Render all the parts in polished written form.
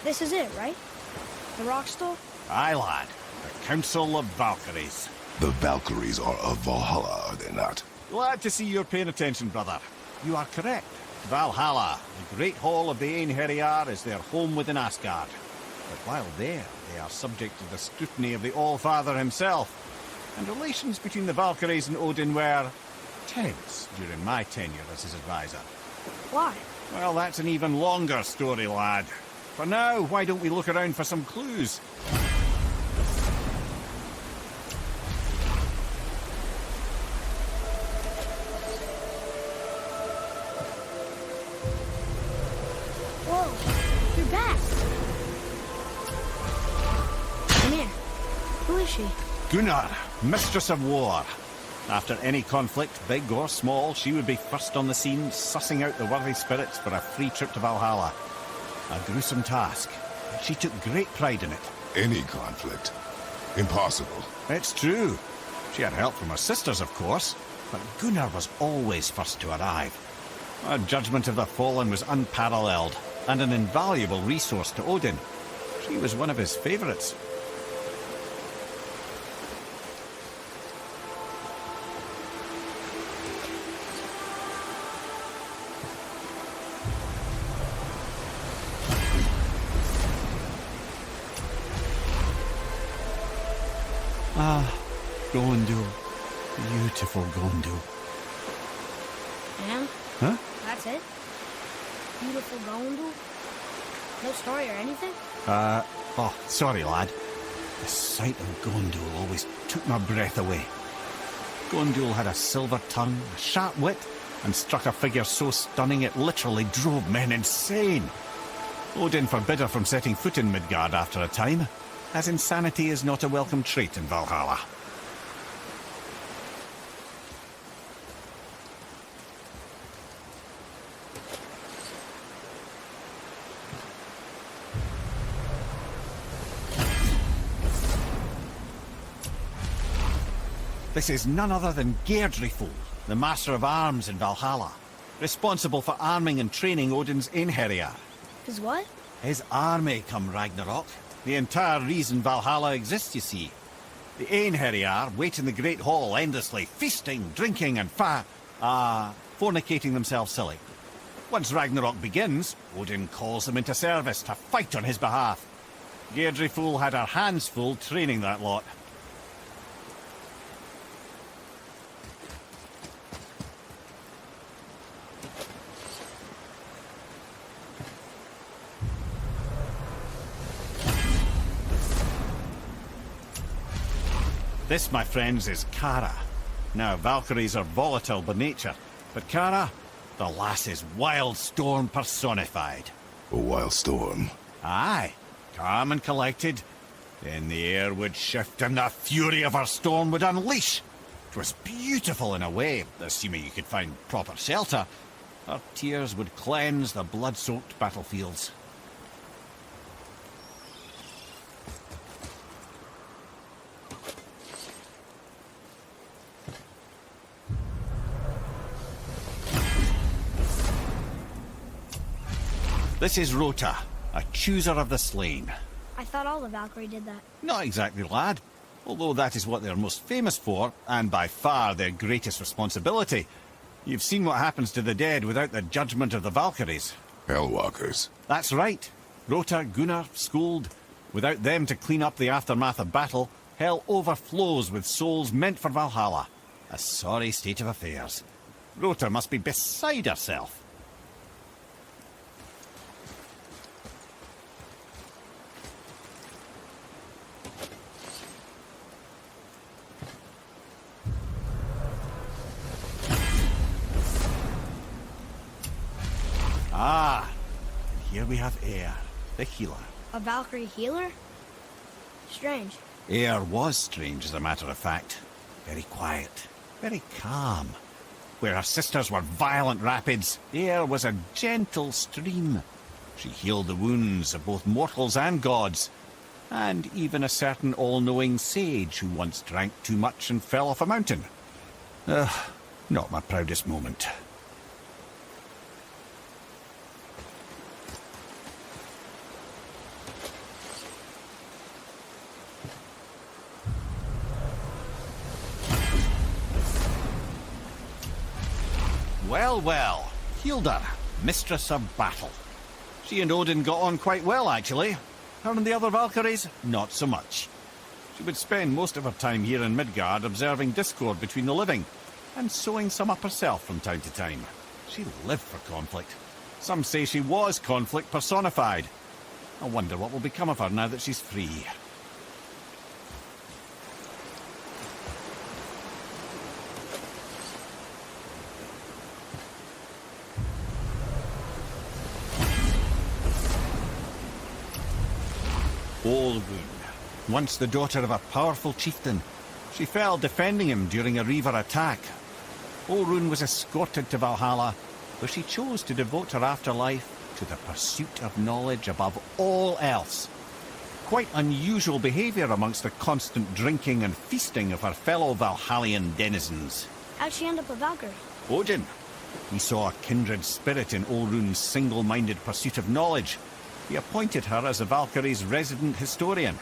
This is it, right? The rock store? Aye, lad. The Council of Valkyries. The Valkyries are of Valhalla, are they not? Glad to see you're paying attention, brother. You are correct. Valhalla, the great hall of the Einherjar, is their home within Asgard. But while there, they are subject to the scrutiny of the All-Father himself. And relations between the Valkyries and Odin were tense during my tenure as his advisor. Why? Well, that's an even longer story, lad. For now, why don't we look around for some clues? Whoa, you're back. Come here. Who is she? Gunnar, Mistress of War. After any conflict, big or small, she would be first on the scene, sussing out the worthy spirits for a free trip to Valhalla. A gruesome task. She took great pride in it. Any conflict? Impossible. It's true. She had help from her sisters, of course, but Gunnar was always first to arrive. Her judgment of the fallen was unparalleled, and an invaluable resource to Odin. She was one of his favourites. Ah, Gondul. Beautiful Gondul. And? Huh? That's it? Beautiful Gondul? No story or anything? Oh, sorry, lad. The sight of Gondul always took my breath away. Gondul had a silver tongue, a sharp wit, and struck a figure so stunning it literally drove men insane. Odin forbid her from setting foot in Midgard after a time, as insanity is not a welcome trait in Valhalla. This is none other than Geirdriful, the Master of Arms in Valhalla, responsible for arming and training Odin's Einherjar. His what? His army come Ragnarok. The entire reason Valhalla exists, you see. The Einherjar wait in the Great Hall endlessly, feasting, drinking, and fornicating themselves silly. Once Ragnarok begins, Odin calls them into service to fight on his behalf. Geirdriful had her hands full training that lot. This, my friends, is Kara. Now, Valkyries are volatile by nature, but Kara, the lass is wild storm personified. A wild storm? Aye, calm and collected. Then the air would shift and the fury of her storm would unleash. It was beautiful in a way, assuming you could find proper shelter. Her tears would cleanse the blood-soaked battlefields. This is Rota, a chooser of the slain. I thought all the Valkyrie did that. Not exactly, lad. Although that is what they're most famous for, and by far their greatest responsibility. You've seen what happens to the dead without the judgment of the Valkyries. Hellwalkers. That's right. Rota, Gunnar, Skuld. Without them to clean up the aftermath of battle, hell overflows with souls meant for Valhalla. A sorry state of affairs. Rota must be beside herself. Ah, and here we have Eir, the healer. A Valkyrie healer? Strange. Eir was strange, as a matter of fact. Very quiet, very calm. Where her sisters were violent rapids, Eir was a gentle stream. She healed the wounds of both mortals and gods, and even a certain all-knowing sage who once drank too much and fell off a mountain. Not my proudest moment. Well, well. Hilda, mistress of battle. She and Odin got on quite well, actually. Her and the other Valkyries, not so much. She would spend most of her time here in Midgard observing discord between the living, and sewing some up herself from time to time. She lived for conflict. Some say she was conflict personified. I wonder what will become of her now that she's free. Olrun, once the daughter of a powerful chieftain, she fell defending him during a Reaver attack. Olrun was escorted to Valhalla, where she chose to devote her afterlife to the pursuit of knowledge above all else. Quite unusual behaviour amongst the constant drinking and feasting of her fellow Valhallian denizens. How'd she end up a Valkyrie? Odin. He saw a kindred spirit in Olrun's single-minded pursuit of knowledge. He appointed her as the Valkyrie's resident historian.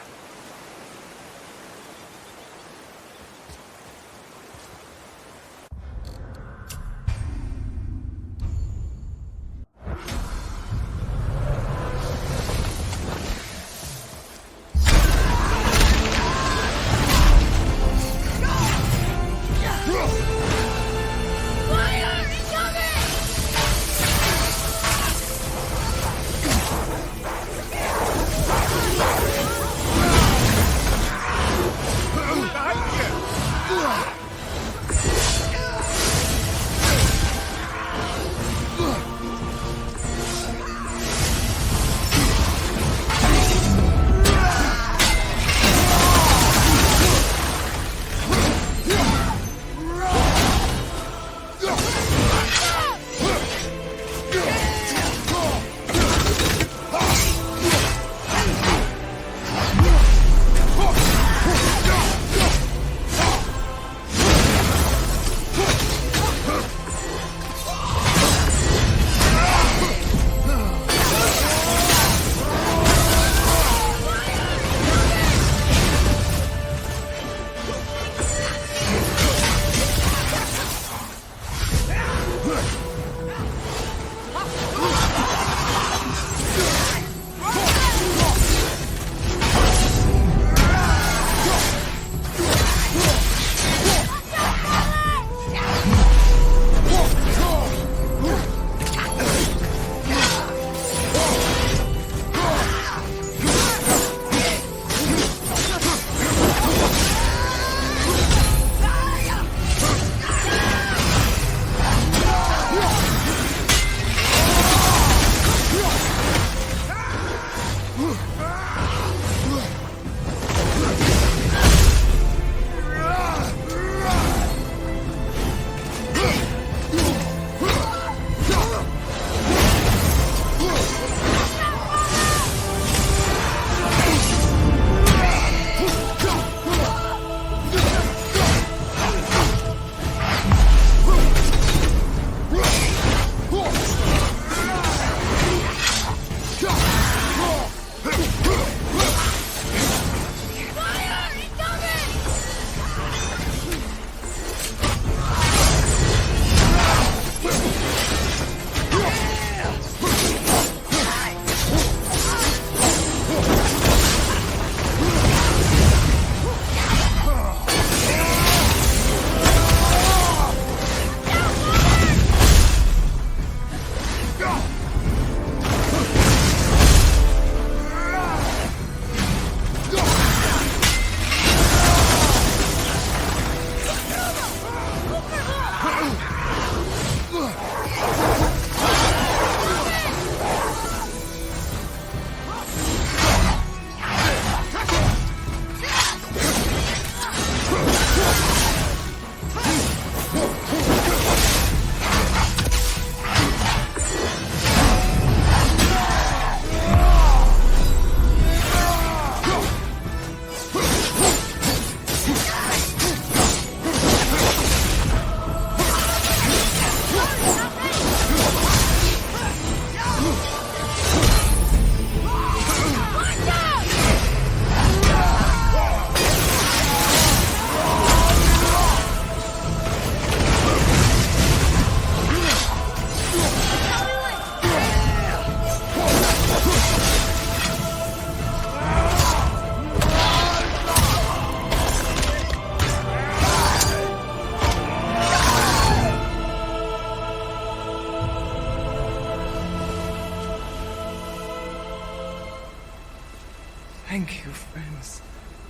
Thank you, friends.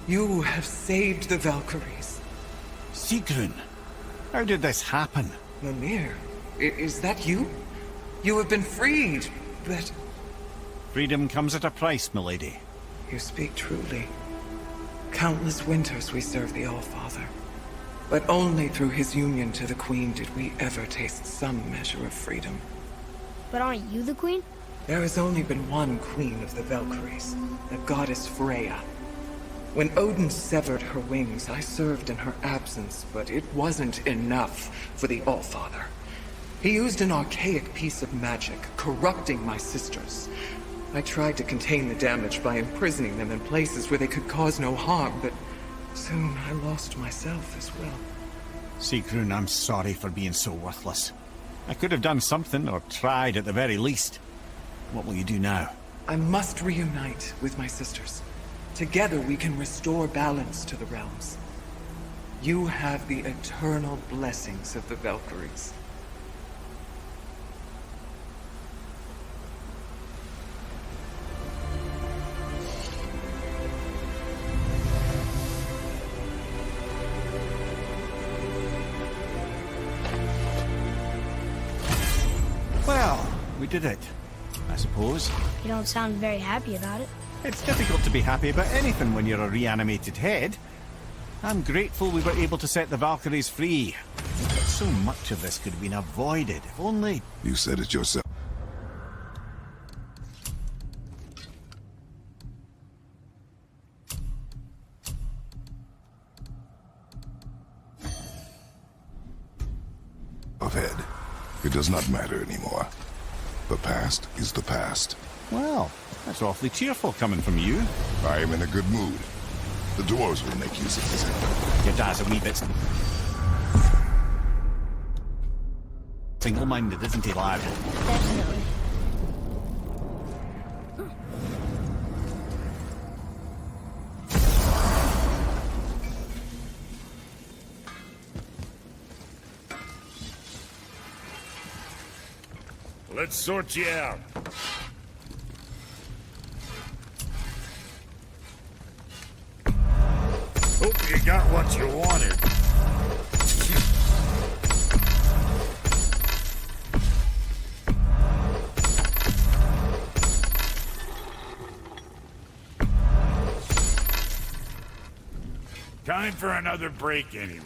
You have saved the Valkyries. Sigrun, how did this happen? Mimir, is that you? You have been freed, but... Freedom comes at a price, milady. You speak truly. Countless winters we served the All-Father. But only through his union to the Queen did we ever taste some measure of freedom. But aren't you the queen? There has only been one Queen of the Valkyries, the goddess Freya. When Odin severed her wings, I served in her absence, but it wasn't enough for the All-Father. He used an archaic piece of magic, corrupting my sisters. I tried to contain the damage by imprisoning them in places where they could cause no harm, but soon I lost myself as well. Sigrun, I'm sorry for being so worthless. I could have done something, or tried at the very least. What will you do now? I must reunite with my sisters. Together we can restore balance to the realms. You have the eternal blessings of the Valkyries. Well, we did it, I suppose. You don't sound very happy about it. It's difficult to be happy about anything when you're a reanimated head. I'm grateful we were able to set the Valkyries free. But so much of this could have been avoided, if only... You said it yourself. Of head. It does not matter anymore. The past is the past. Well, that's awfully cheerful coming from you. I am in a good mood. The dwarves will make use of this. Your dad's a wee bit... single-minded, isn't he, lad? Definitely. Let's sort you out. Hope you got what you wanted. Time for another break anyway.